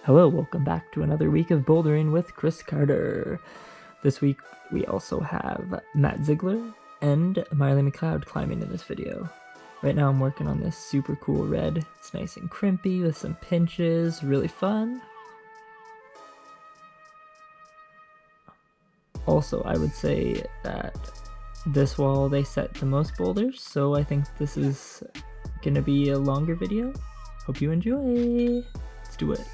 Hello, welcome back to another week of bouldering with Chris Carter. This week we also have Matt Ziegler and Miley McLeod climbing in this video. Right now I'm working on this super cool red. It's nice and crimpy with some pinches, really fun. Also, I would say that this wall they set the most boulders, so I think this is gonna be a longer video. Hope you enjoy. Let's do it.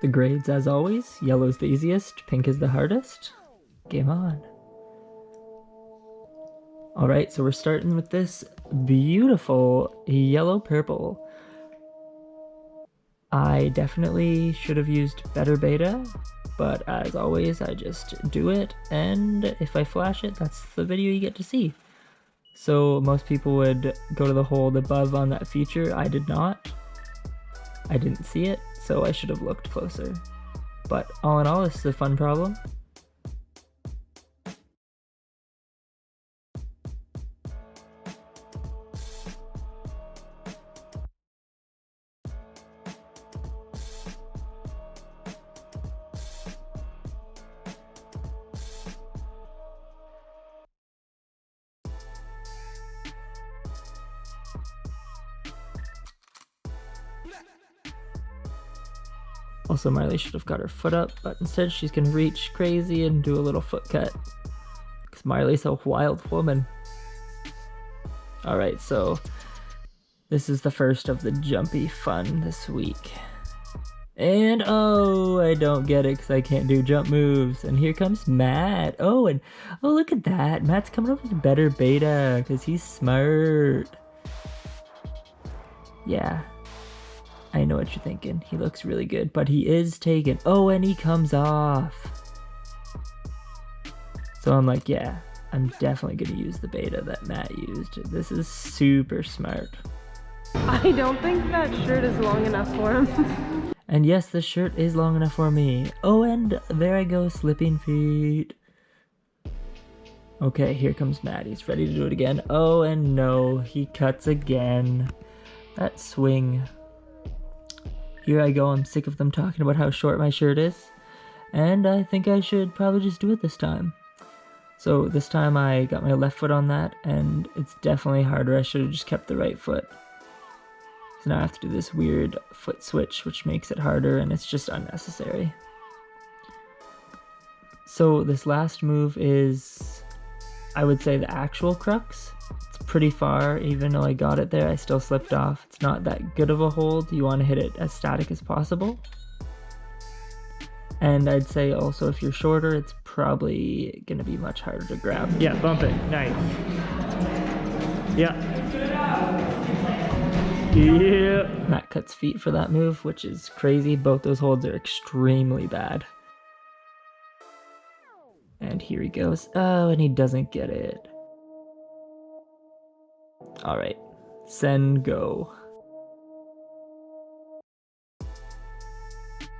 The grades, as always, yellow's the easiest, pink is the hardest. Game on. Alright, so we're starting with this beautiful yellow-purple. I definitely should have used better beta, but as always, I just do it, and if I flash it, that's the video you get to see. So most people would go to the hold above on that feature. I did not. I didn't see it, so I should have looked closer. But all in all, this is a fun problem. Also, Miley should have got her foot up, but instead she's gonna reach crazy and do a little foot cut. Because Miley's a wild woman. Alright, so this is the first of the jumpy fun this week. And oh, I don't get it because I can't do jump moves. And here comes Matt. Oh, look at that. Matt's coming up with better beta because he's smart. Yeah. I know what you're thinking. He looks really good, but he is taken. Oh, and he comes off. So I'm like, yeah, I'm definitely going to use the beta that Matt used. This is super smart. I don't think that shirt is long enough for him. And yes, the shirt is long enough for me. Oh, and there I go, slipping feet. Okay, here comes Matt. He's ready to do it again. Oh, and no, he cuts again. That swing. Here I go, I'm sick of them talking about how short my shirt is, and I think I should probably just do it this time. So this time I got my left foot on that, and it's definitely harder. I should have just kept the right foot. So now I have to do this weird foot switch, which makes it harder, and it's just unnecessary. So this last move is, I would say, the actual crux. It's pretty far. Even though I got it there, I still slipped off. It's not that good of a hold. You want to hit it as static as possible. And I'd say also if you're shorter, it's probably going to be much harder to grab. Yeah, bump it. Nice. Yeah. Yeah. Matt cuts feet for that move, which is crazy. Both those holds are extremely bad. And here he goes. Oh, and he doesn't get it. Alright, send go.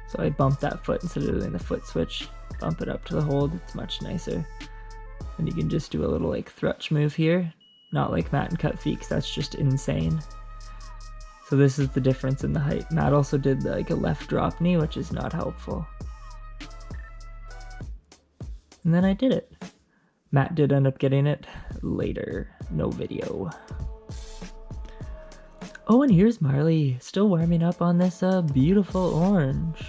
So I bump that foot instead of doing the foot switch. Bump it up to the hold, it's much nicer. And you can just do a little like thrutch move here. Not like Matt and cut feet, because that's just insane. So this is the difference in the height. Matt also did like a left drop knee, which is not helpful. And then I did it. Matt did end up getting it later. No video. Oh, and here's Marley, still warming up on this beautiful orange.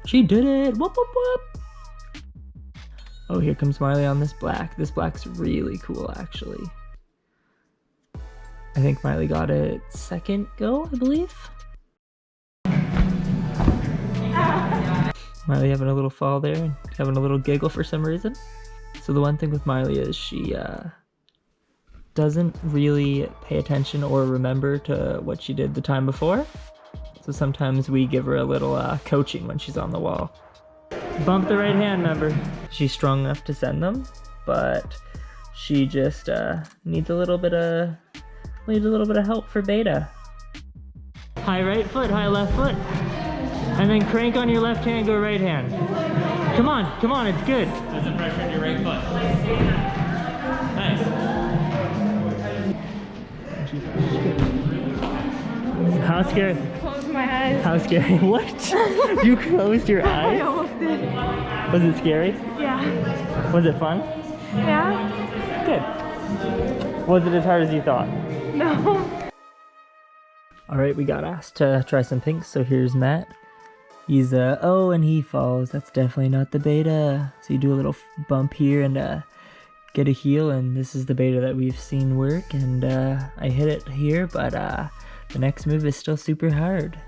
She did it! Whoop, whoop, whoop! Oh, here comes Marley on this black. This black's really cool, actually. I think Miley got it second go, I believe. Miley having a little fall there and having a little giggle for some reason. So the one thing with Miley is she doesn't really pay attention or remember to what she did the time before. So sometimes we give her a little coaching when she's on the wall. Bump the right hand, member. she's strong enough to send them, but she just needs a little bit of help for beta. High right foot, high left foot. And then crank on your left hand, go right hand. Come on, it's good. There's a pressure in your right foot. Nice. How scary? Close my eyes. How scary? What? You closed your I eyes? almost did. Was it scary? Yeah. Was it fun? Yeah? Good. Was it as hard as you thought? No. Alright, we got asked to try some pinks, so here's Matt. He's, oh, and he falls. That's definitely not the beta. So you do a little bump here and get a heel, and this is the beta that we've seen work, and I hit it here, but the next move is still super hard.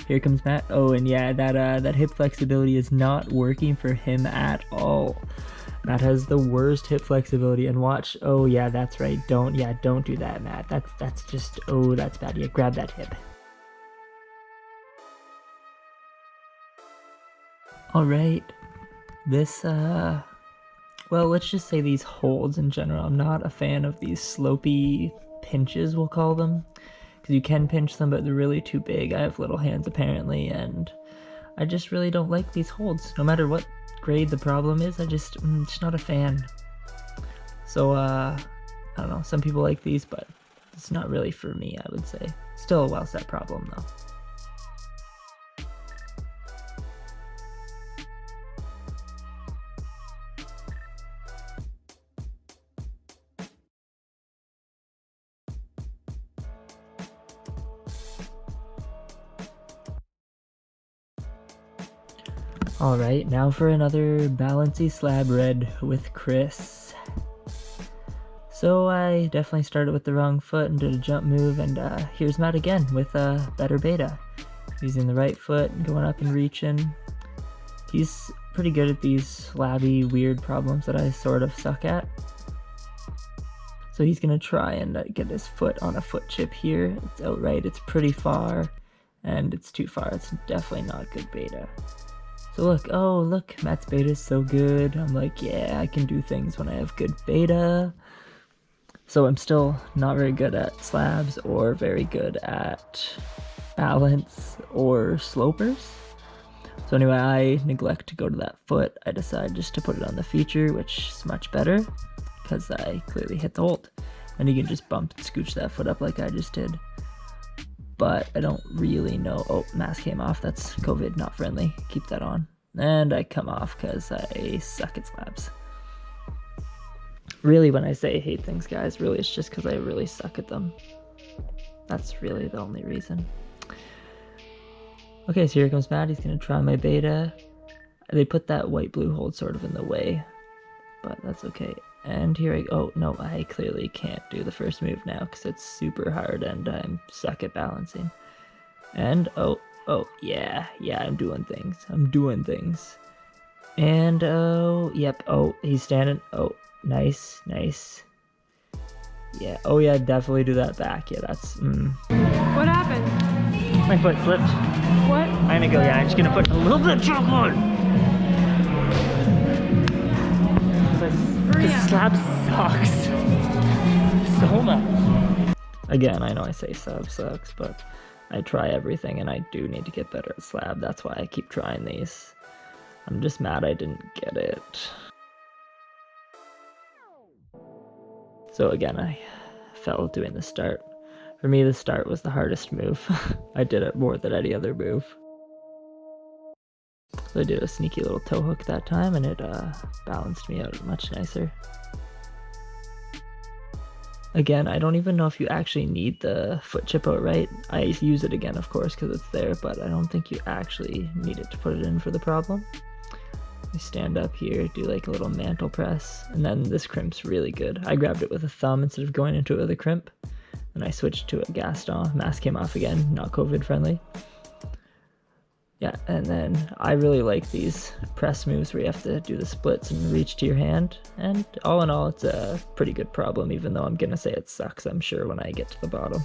Here comes Matt. Oh, and yeah, that hip flexibility is not working for him at all. Matt has the worst hip flexibility, and watch. Oh yeah, that's right. Don't do that, Matt. That's just, oh, that's bad. Yeah, grab that hip. All right, this well, let's just say these holds in general. I'm not a fan of these slopey pinches, we'll call them, because you can pinch them, but they're really too big. I have little hands apparently, and I just really don't like these holds. No matter what grade the problem is, I'm just not a fan. So I don't know, some people like these, but it's not really for me, I would say. Still a well set problem though. Alright, now for another balancy slab red with Chris. So I definitely started with the wrong foot and did a jump move, and here's Matt again with a better beta. Using the right foot, going up and reaching. He's pretty good at these slabby weird problems that I sort of suck at. So he's gonna try and get his foot on a foot chip here. It's outright, it's pretty far, and it's too far. It's definitely not good beta. So look, oh look, Matt's beta is so good. I'm like, yeah, I can do things when I have good beta. So I'm still not very good at slabs or very good at balance or slopers. So anyway, I neglect to go to that foot. I decide just to put it on the feature, which is much better because I clearly hit the hold. And you can just bump and scooch that foot up like I just did. But I don't really know. Oh, mask came off. That's COVID, not friendly. Keep that on. And I come off because I suck at slabs. Really, when I say I hate things, guys, really it's just because I really suck at them. That's really the only reason. Okay, so here comes Matt. He's going to try my beta. They put that white-blue hold sort of in the way, but that's okay. And here I go. Oh, no, I clearly can't do the first move now because it's super hard and I'm suck at balancing. And, oh, yeah, I'm doing things. And, oh, yep, oh, he's standing. Oh, nice. Yeah, oh yeah, definitely do that back. Yeah, that's, What happened? My foot slipped. What? I'm gonna go, yeah, I'm just gonna put a little bit of chocolate. This slab sucks so much. Again, I know I say slab sucks, but I try everything and I do need to get better at slab. That's why I keep trying these. I'm just mad I didn't get it. So again, I fell doing the start. For me, the start was the hardest move. I did it more than any other move. So I did a sneaky little toe hook that time and it balanced me out much nicer. Again, I don't even know if you actually need the foot chip out right. I use it again, of course, because it's there, but I don't think you actually need it to put it in for the problem. You stand up here, do like a little mantle press, and then this crimp's really good. I grabbed it with a thumb instead of going into it with a crimp, and I switched to a Gaston. Mask came off again, not COVID friendly. Yeah, and then I really like these press moves where you have to do the splits and reach to your hand. And all in all, it's a pretty good problem, even though I'm gonna say it sucks, I'm sure, when I get to the bottom.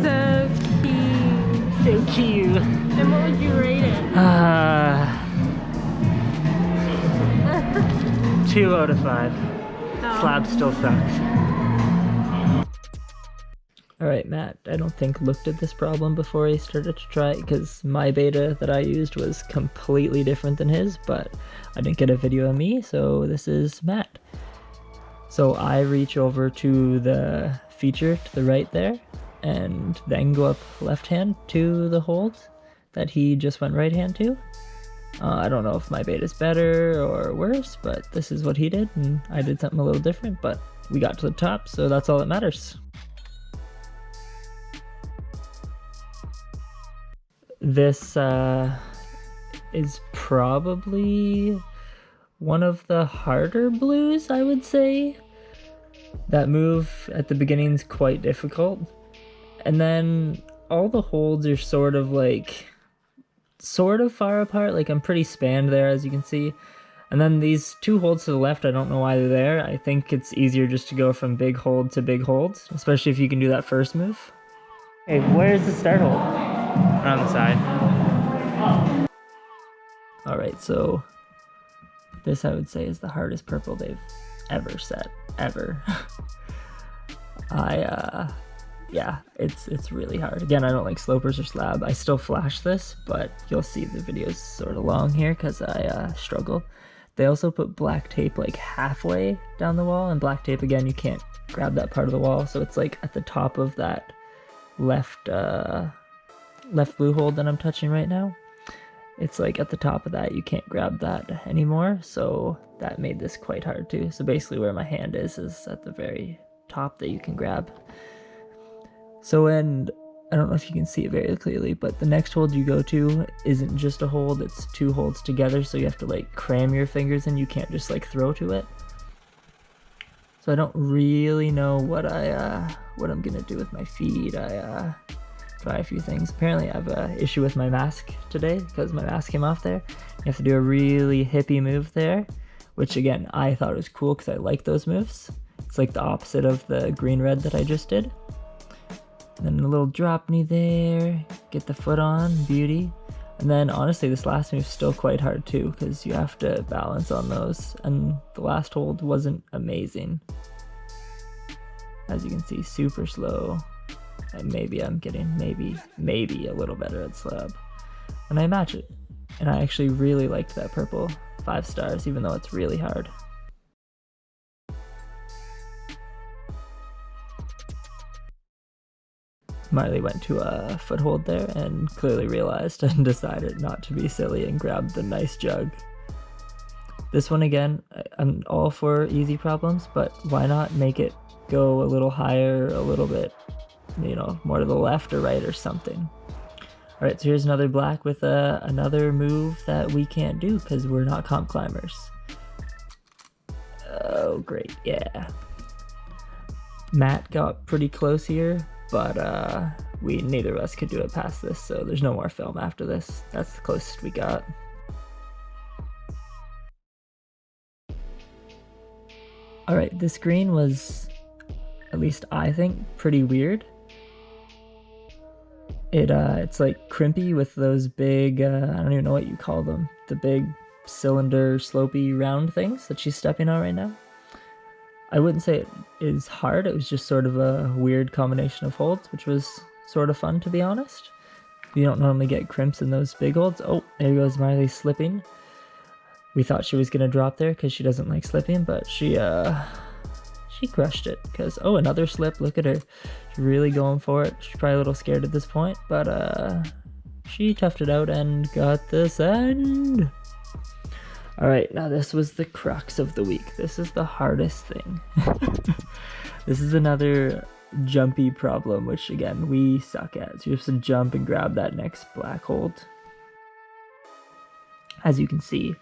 So cute. So cute. And what would you rate it? 2 out of 5. No. Slab still sucks. Alright, Matt, I don't think looked at this problem before he started to try it, because my beta that I used was completely different than his, but I didn't get a video of me, so this is Matt. So I reach over to the feature to the right there, and then go up left hand to the hold that he just went right hand to. I don't know if my beta's better or worse, but this is what he did, and I did something a little different, but we got to the top, so that's all that matters. This is probably one of the harder blues, I would say. That move at the beginning is quite difficult. And then all the holds are sort of far apart. Like, I'm pretty spanned there, as you can see. And then these 2 holds to the left, I don't know why they're there. I think it's easier just to go from big hold to big holds, especially if you can do that first move. Hey, where's the start hold? On the side. Alright, so this I would say is the hardest purple they've ever set. Ever. Yeah, it's really hard. Again, I don't like slopers or slab. I still flash this, but you'll see the video's sort of long here because I struggle. They also put black tape like halfway down the wall, and black tape, again, you can't grab that part of the wall, so it's like at the top of that left blue hold that I'm touching right now. It's like at the top of that, you can't grab that anymore, so that made this quite hard too. So basically where my hand is at the very top that you can grab. So, and I don't know if you can see it very clearly, but the next hold you go to isn't just a hold, it's 2 holds together, so you have to like cram your fingers in, you can't just like throw to it. So I don't really know what I'm gonna do with my feet. I try a few things. Apparently I have an issue with my mask today because my mask came off there. You have to do a really hippie move there, which again, I thought was cool because I like those moves. It's like the opposite of the green-red that I just did. And then a little drop knee there, get the foot on, beauty. And then honestly, this last move is still quite hard too because you have to balance on those, and the last hold wasn't amazing. As you can see, super slow. And maybe I'm getting maybe a little better at slab. And I match it. And I actually really liked that purple. 5 stars, even though it's really hard. Marley went to a foothold there and clearly realized and decided not to be silly and grabbed the nice jug. This one again, I'm all for easy problems, but why not make it go a little higher, a little bit, you know, more to the left or right or something. Alright, so here's another black with another move that we can't do because we're not comp climbers. Oh, great, yeah. Matt got pretty close here, but neither of us could do it past this, so there's no more film after this. That's the closest we got. Alright, this green was, at least I think, pretty weird. It's like crimpy with those big, I don't even know what you call them, the big cylinder, slopey, round things that she's stepping on right now. I wouldn't say it is hard, it was just sort of a weird combination of holds, which was sort of fun, to be honest. You don't normally get crimps in those big holds. Oh, there goes Marley slipping. We thought she was going to drop there because she doesn't like slipping, but she crushed it because, oh, another slip. Look at her. She's really going for it. She's probably a little scared at this point, but she toughed it out and got the send. All right, now this was the crux of the week. This is the hardest thing. This is another jumpy problem, which again, we suck at. So you have to jump and grab that next black hold. As you can see,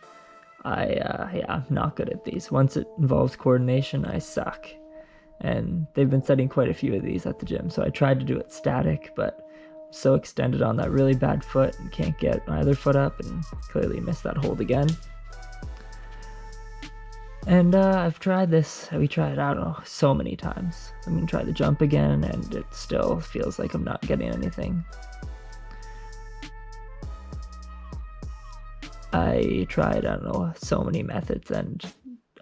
I'm not good at these. Once it involves coordination, I suck. And they've been setting quite a few of these at the gym, so I tried to do it static, but I'm so extended on that really bad foot and can't get my other foot up, and clearly missed that hold again. And I've tried this, we tried, I don't know, so many times. I'm gonna try the jump again, and it still feels like I'm not getting anything. I tried, I don't know, so many methods, and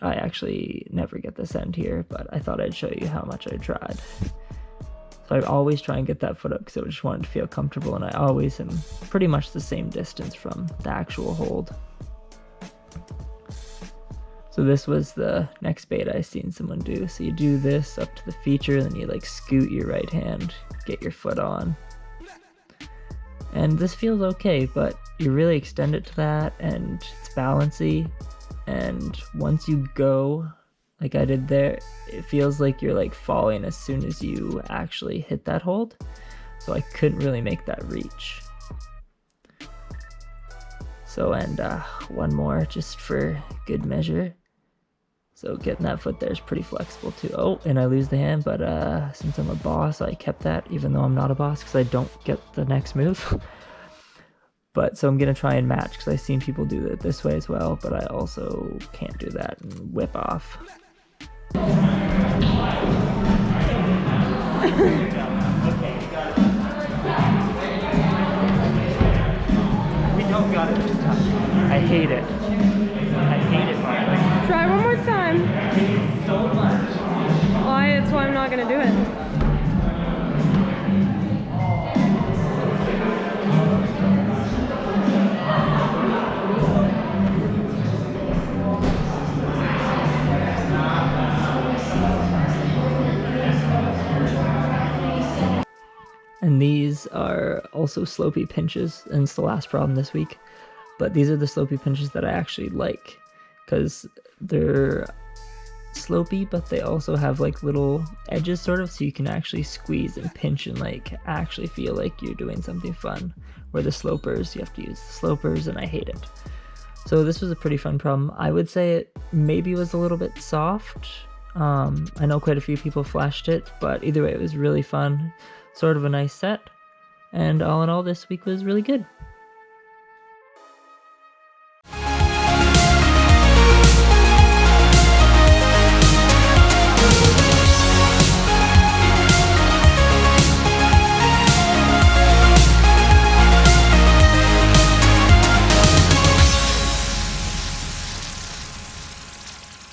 I actually never get this end here, but I thought I'd show you how much I tried. So I always try and get that foot up because I just wanted to feel comfortable, and I always am pretty much the same distance from the actual hold. So this was the next bait I seen someone do. So you do this up to the feature, then you like scoot your right hand, get your foot on. And this feels okay, but you really extend it to that, and it's balancy. And once you go, like I did there, it feels like you're like falling as soon as you actually hit that hold. So I couldn't really make that reach. So, and one more just for good measure. So getting that foot there is pretty flexible too. Oh, and I lose the hand, but since I'm a boss, I kept that, even though I'm not a boss, because I don't get the next move. But so I'm gonna try and match, because I've seen people do it this way as well, but I also can't do that and whip off. We don't got it this time. I hate it. I hate it, Mark. Try one more time. So much. Why? That's why I'm not gonna do it. And these are also slopey pinches, and it's the last problem this week. But these are the slopey pinches that I actually like, because they're slopey, but they also have like little edges sort of, so you can actually squeeze and pinch and like actually feel like you're doing something fun. Where the slopers, you have to use the slopers, and I hate it. So this was a pretty fun problem. I would say it maybe was a little bit soft. I know quite a few people flashed it, but either way, it was really fun. Sort of a nice set. And all in all, this week was really good.